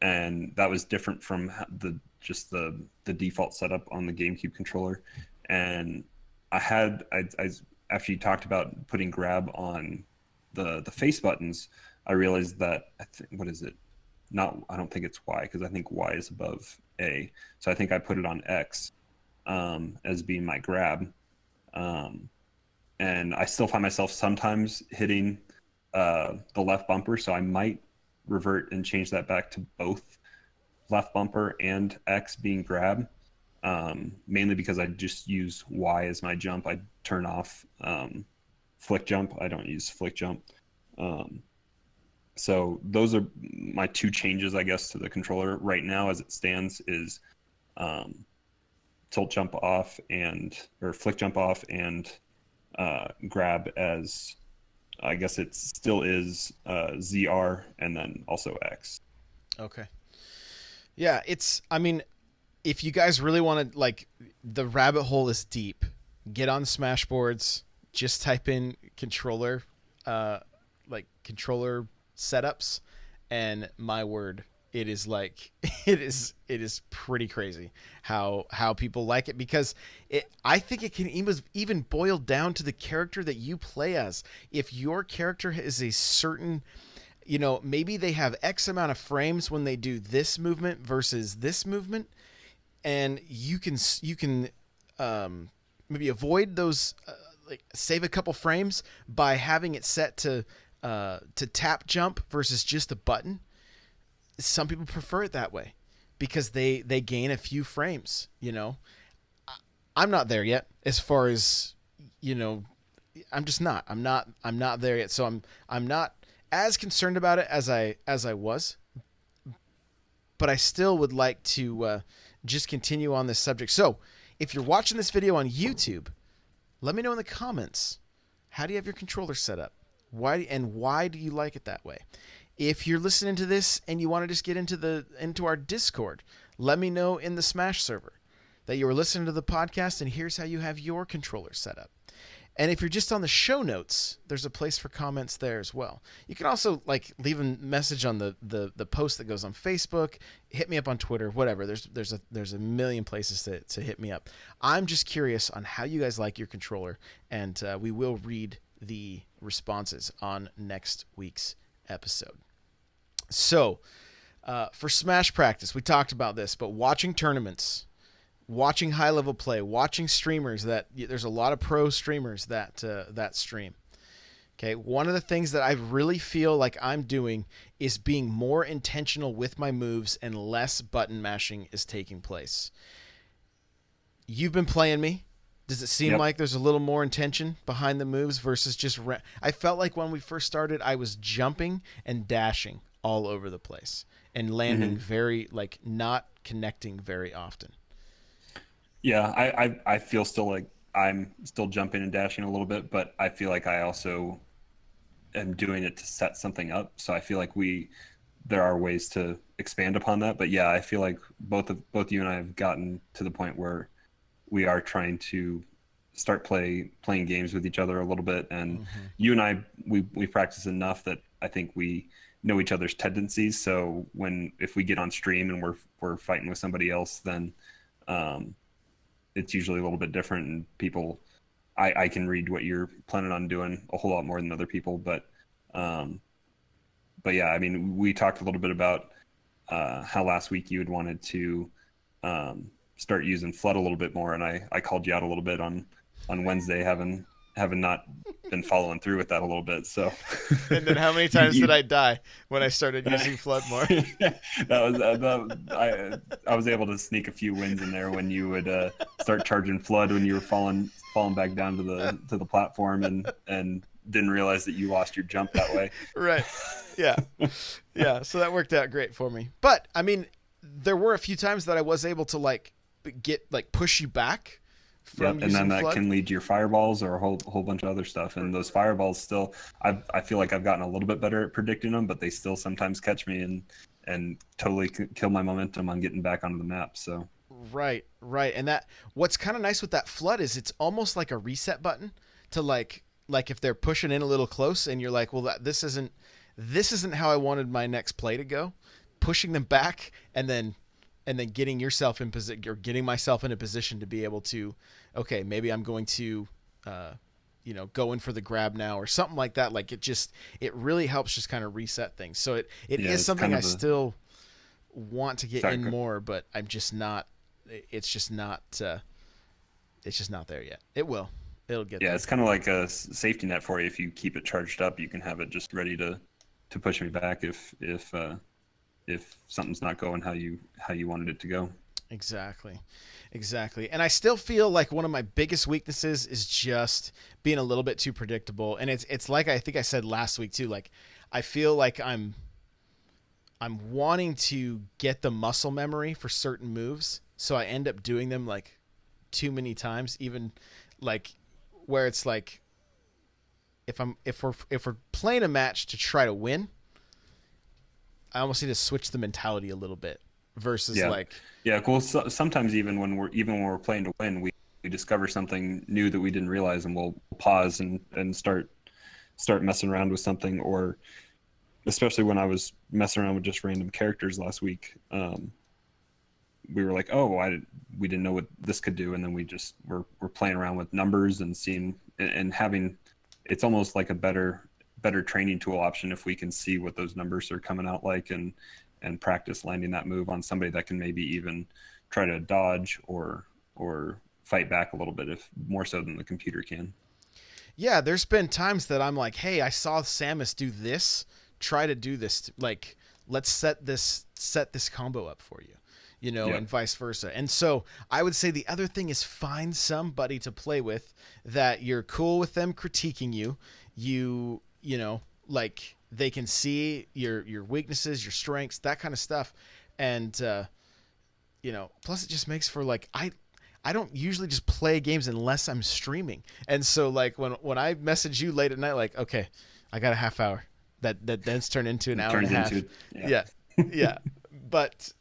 S2: and that was different from the just the default setup on the GameCube controller. And I after you talked about putting grab on the face buttons, I realized that I think, what is it? Not, I don't think it's Y, because I think Y is above A. So I think I put it on X, as being my grab. Um, and I still find myself sometimes hitting the left bumper, so I might revert and change that back to both left bumper and X being grab. Mainly because I just use Y as my jump. I turn off flick jump. I don't use flick jump. So those are my two changes, I guess, to the controller right now as it stands is tilt jump off or flick jump off and grab as I guess it still is ZR and then also X.
S1: Okay. Yeah, I mean, if you guys really want to, like, the rabbit hole is deep. Get on Smashboards, just type in controller, controller setups, and my word, it is like it is pretty crazy how people like it, because I think it can even boil down to the character that you play as. If your character is a certain, maybe they have X amount of frames when they do this movement versus this movement, and you can maybe avoid those, save a couple frames by having it set to tap jump versus just a button. Some people prefer it that way because they gain a few frames. I'm not there yet as far as, I'm just not. I'm not there yet. So I'm not as concerned about it as I was, but I still would like to just continue on this subject. So if you're watching this video on YouTube, let me know in the comments, how do you have your controller set up? Why do you like it that way? If you're listening to this and you want to just get into our Discord, let me know in the Smash server that you were listening to the podcast and here's how you have your controller set up. And if you're just on the show notes, there's a place for comments there as well. You can also leave a message on the post that goes on Facebook, hit me up on Twitter, whatever. There's a million places to hit me up. I'm just curious on how you guys like your controller, and we will read the responses on next week's episode. So, for Smash practice, we talked about this, but watching tournaments, watching high-level play, watching streamers there's a lot of pro streamers that stream. Okay, one of the things that I really feel like I'm doing is being more intentional with my moves and less button mashing is taking place. You've been playing me. Does it seem like there's a little more intention behind the moves versus just... I felt like when we first started, I was jumping and dashing all over the place and landing very, not connecting very often.
S2: Yeah, I feel still like I'm still jumping and dashing a little bit, but I feel like I also am doing it to set something up. So I feel like there are ways to expand upon that. But yeah, I feel like both you and I have gotten to the point where we are trying to start playing games with each other a little bit. And you and I, we practice enough that I think we know each other's tendencies. So if we get on stream and we're fighting with somebody else, then it's usually a little bit different, and I can read what you're planning on doing a whole lot more than other people. But yeah, I mean, we talked a little bit about how last week you had wanted to start using flood a little bit more, and I called you out a little bit on Wednesday, having not been following through with that a little bit. So
S1: and then how many times did I die when I started using flood more?
S2: I was able to sneak a few wins in there when you would start charging flood when you were falling back down to the platform and didn't realize that you lost your jump that way.
S1: Right. Yeah. So that worked out great for me. But I mean, there were a few times that I was able to push you back.
S2: Yep, and then that
S1: flood
S2: can lead to your fireballs or a whole bunch of other stuff. And those fireballs still, I feel like I've gotten a little bit better at predicting them, but they still sometimes catch me and totally kill my momentum on getting back onto the map. So
S1: right, and what's kind of nice with that flood is it's almost like a reset button to like if they're pushing in a little close and you're like, well, this isn't how I wanted my next play to go. Pushing them back and then getting yourself in position, or getting myself in a position to be able to, okay, maybe I'm going to, go in for the grab now or something like that. Like it really helps just kind of reset things. So it is something I still want to get in more, but I'm just not. It's just not there yet. It'll get there.
S2: It's kind of like a safety net for you. If you keep it charged up, you can have it just ready to push me back if something's not going how you wanted it to go.
S1: Exactly. Exactly. And I still feel like one of my biggest weaknesses is just being a little bit too predictable. And it's like I think I said last week too, like I feel like I'm wanting to get the muscle memory for certain moves, so I end up doing them like too many times, even like where it's like if we're playing a match to try to win, I almost need to switch the mentality a little bit versus
S2: Yeah,
S1: like
S2: yeah. Well, sometimes even when we're playing to win, we discover something new that we didn't realize, and we'll pause and start messing around with something. Or especially when I was messing around with just random characters last week, we were like, oh, we didn't know what this could do, and then we're playing around with numbers and seeing and having it's almost like a better training tool option if we can see what those numbers are coming out like and practice landing that move on somebody that can maybe even try to dodge or fight back a little bit, if more so than the computer can.
S1: yeah, there's been times that I'm like, hey, I saw Samus do this. Try to do this. Like, let's set this combo up for you,
S2: Yeah.
S1: and vice versa. And so I would say the other thing is find somebody to play with that you're cool with them critiquing you. Like they can see your weaknesses, your strengths, that kind of stuff, and plus it just makes for like I don't usually just play games unless I'm streaming. And so like when I message you late at night, like, okay, I got a half hour. That then's turned into an
S2: It
S1: hour and a
S2: turns
S1: half.
S2: into yeah.
S1: Yeah. Yeah. But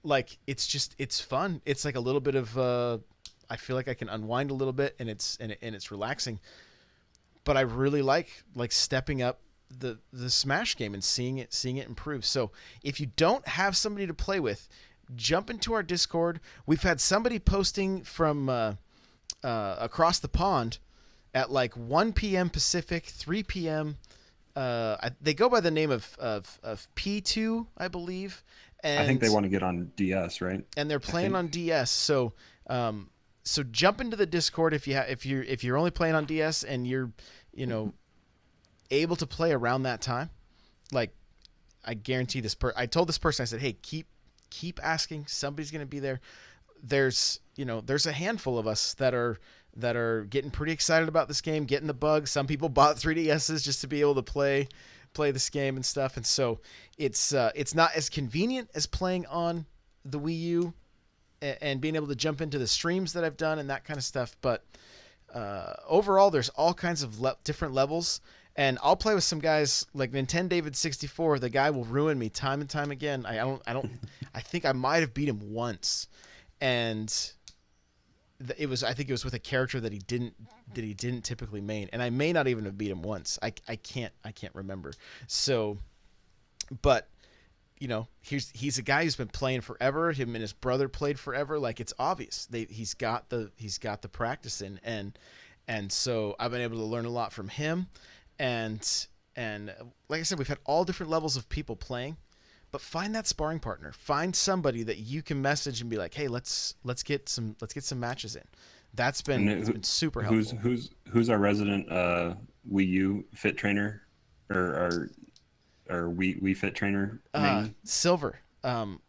S1: like it's fun. It's like a little bit of I feel like I can unwind a little bit and it's relaxing. But I really like stepping up the Smash game and seeing it improve. So if you don't have somebody to play with, jump into our Discord. We've had somebody posting from across the pond at like 1 p.m. Pacific, 3 p.m. They go by the name of P2, I believe,
S2: I think
S1: and
S2: they want to get on DS, right?
S1: they're
S2: I
S1: playing
S2: think.
S1: on DS. So jump into the Discord if you're only playing on DS and you're you know able to play around that time. Like I guarantee I told this person, I said, hey, keep asking. Somebody's going to be there. There's a handful of us that are getting pretty excited about this game, getting the bugs. Some people bought 3DSs just to be able to play this game and stuff. And so it's not as convenient as playing on the Wii U and being able to jump into the streams that I've done and that kind of stuff. But overall, there's all kinds of different levels. And I'll play with some guys like Nintendo David 64. The guy will ruin me time and time again. I think I might have beat him once, and I think it was with a character that he didn't typically main, and I may not even have beat him once. I can't remember. So, but he's a guy who's been playing forever. Him and his brother played forever. Like it's obvious he's got the practice in, and so I've been able to learn a lot from him, and like I said, we've had all different levels of people playing. But find that sparring partner. Find somebody that you can message and be like, "Hey, let's get some matches in." It's been super helpful.
S2: Who's our resident Wii U fit trainer or Wii Fit trainer main?
S1: Silver.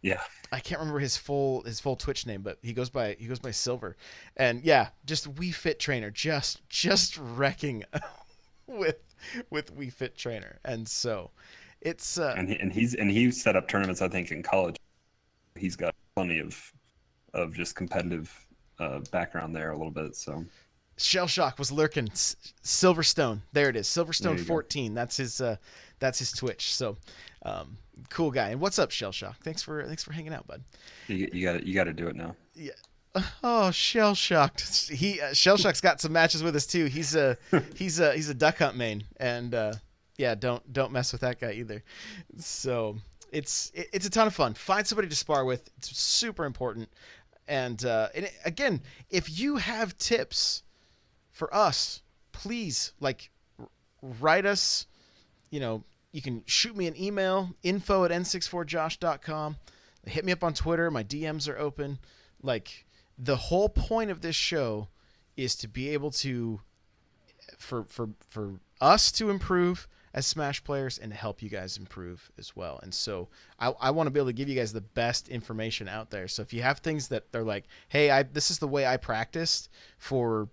S2: Yeah.
S1: I can't remember his full Twitch name, but he goes by Silver. And yeah, just Wii Fit trainer, just wrecking with Wii Fit trainer. And so it's
S2: And he's set up tournaments, I think, in college. He's got plenty of just competitive background there a little bit. So
S1: Shell Shock was lurking. Silverstone, there it is. Silverstone 14.
S2: Go.
S1: That's his Twitch. So cool guy. And what's up, Shell Shock? Thanks for hanging out, bud.
S2: You got to do it now.
S1: Yeah. Oh, Shell Shocked. Shell Shock's got some matches with us too. He's a duck hunt main, and yeah, don't mess with that guy either. So it's a ton of fun. Find somebody to spar with. It's super important. And again, if you have tips for us, please write us. You can shoot me an email, info@n64josh.com. Hit me up on Twitter. My DMs are open. Like, the whole point of this show is to be able to, for us to improve as Smash players and to help you guys improve as well. And so I want to be able to give you guys the best information out there. So if you have things that they're like, hey, this is the way I practiced for,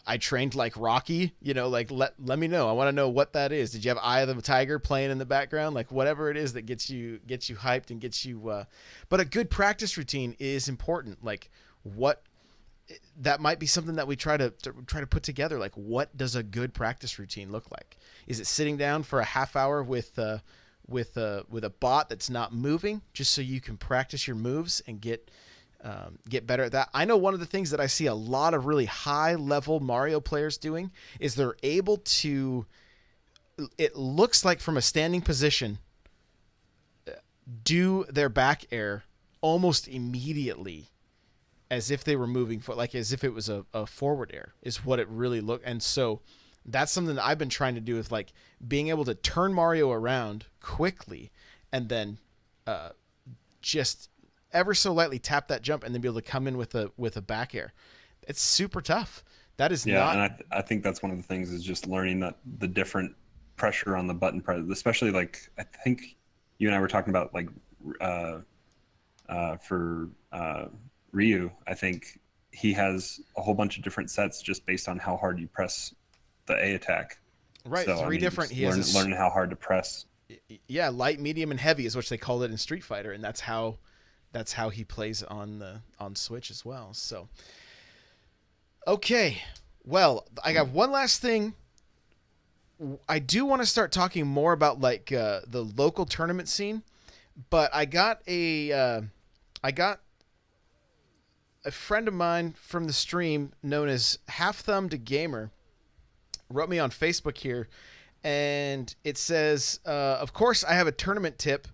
S1: I trained like Rocky, like let me know. I want to know what that is. Did you have Eye of the Tiger playing in the background? Like whatever it is that gets you hyped and gets you, but a good practice routine is important. Like that might be something that we try to put together. Like, what does a good practice routine look like? Is it sitting down for a half hour with a bot that's not moving, just so you can practice your moves and get better at that? I know one of the things that I see a lot of really high level Mario players doing is they're able to, it looks like from a standing position, do their back air almost immediately, as if they were moving foot, like as if it was a forward air, is what it really looked. And so that's something that I've been trying to do with like being able to turn Mario around quickly and then just ever so lightly tap that jump and then be able to come in with a back air. It's super tough. That is not.
S2: And I think that's one of the things is just learning that the different pressure on the button press, especially like I think you and I were talking about like for Ryu, I think he has a whole bunch of different sets just based on how hard you press the A attack.
S1: Right, so, different. He has
S2: learning how hard to press.
S1: Yeah, light, medium, and heavy is what they call it in Street Fighter, and that's how he plays on Switch as well. So, okay, well, I got one last thing. I do want to start talking more about like the local tournament scene, but I got a friend of mine from the stream known as Half Thumbed Gamer wrote me on Facebook here, and it says, of course, I have a tournament tip.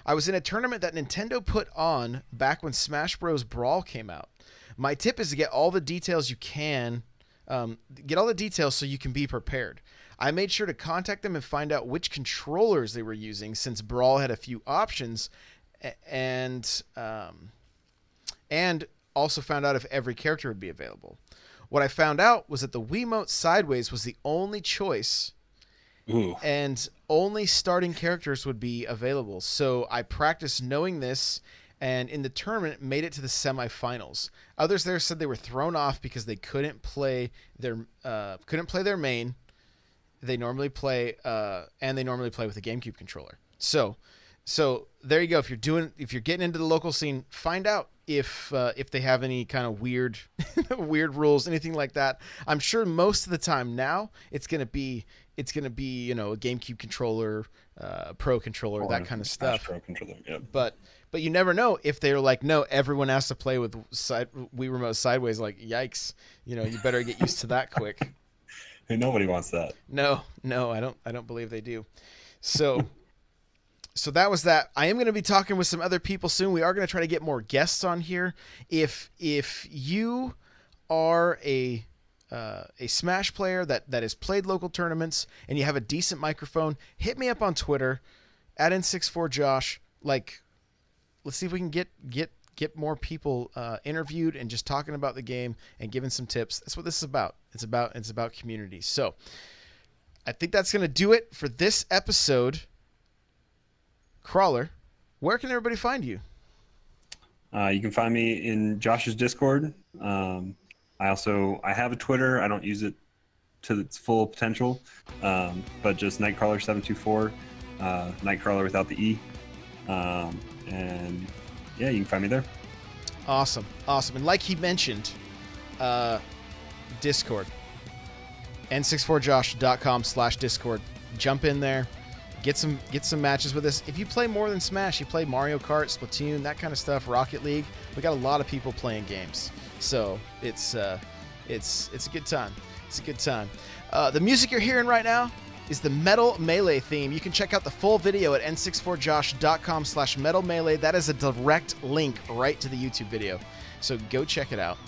S1: I was in a tournament that Nintendo put on back when Smash Bros. Brawl came out. My tip is to get all the details you can, get all the details so you can be prepared. I made sure to contact them and find out which controllers they were using since Brawl had a few options, and also found out if every character would be available. What I found out was that the Wiimote Sideways was the only choice.
S2: Ooh.
S1: And only starting characters would be available. So I practiced knowing this, and in the tournament made it to the semifinals. Others there said they were thrown off because they couldn't play their main. They normally play and they normally play with a GameCube controller. So there you go. If you're getting into the local scene, find out if they have any kind of weird rules, anything like that. I'm sure most of the time now it's gonna be a GameCube controller, Pro controller, or that kind of stuff.
S2: Pro controller, yeah.
S1: But you never know if they're like, no, everyone has to play with Wii Remote Sideways. Like, yikes, you better get used to that quick.
S2: Hey, nobody wants that.
S1: No, I don't believe they do. So that was that. I am going to be talking with some other people soon. We are going to try to get more guests on here. If you are a Smash player that has played local tournaments and you have a decent microphone, hit me up on Twitter at N64Josh. Like, let's see if we can get more people interviewed and just talking about the game and giving some tips. That's what this is about. It's about community. So I think that's going to do it for this episode. Crawler, where can everybody find you?
S2: You can find me in Josh's Discord. I have a Twitter. I don't use it to its full potential, but just Nightcrawler724, Nightcrawler without the E. And yeah, you can find me there.
S1: Awesome. And like he mentioned, Discord, n64josh.com/Discord. Jump in there. Get some matches with us. If you play more than Smash, you play Mario Kart, Splatoon, that kind of stuff, Rocket League. We got a lot of people playing games, so it's a good time. It's a good time. The music you're hearing right now is the Metal Melee theme. You can check out the full video at n64josh.com/Metal Melee. That is a direct link right to the YouTube video, so go check it out.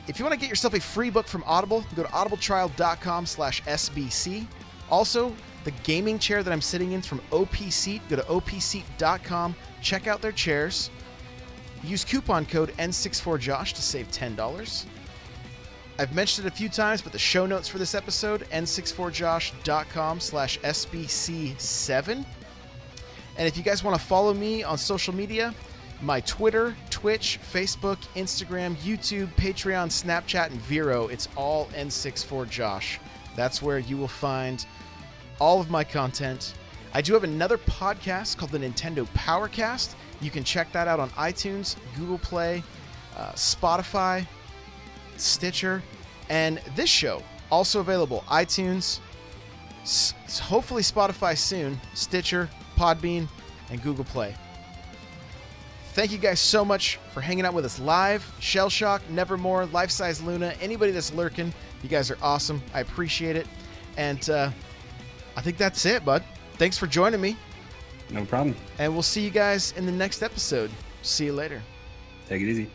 S1: If you want to get yourself a free book from Audible, go to audibletrial.com/SBC. Also, the gaming chair that I'm sitting in is from OP Seat. Go to opseat.com. Check out their chairs. Use coupon code N64Josh to save $10. I've mentioned it a few times, but the show notes for this episode, n64josh.com/SBC7. And if you guys want to follow me on social media, my Twitter, Twitch, Facebook, Instagram, YouTube, Patreon, Snapchat, and Vero, it's all N64Josh. That's where you will find all of my content. I do have another podcast called the Nintendo Powercast. You can check that out on iTunes, Google Play, Spotify, Stitcher, and this show also available iTunes, hopefully Spotify soon, Stitcher, Podbean, and Google Play. Thank you guys so much for hanging out with us live. Shellshock, Nevermore, Life Size Luna, anybody that's lurking, you guys are awesome. I appreciate it. And I think that's it, bud. Thanks for joining me.
S2: No problem.
S1: And we'll see you guys in the next episode. See you later.
S2: Take it easy.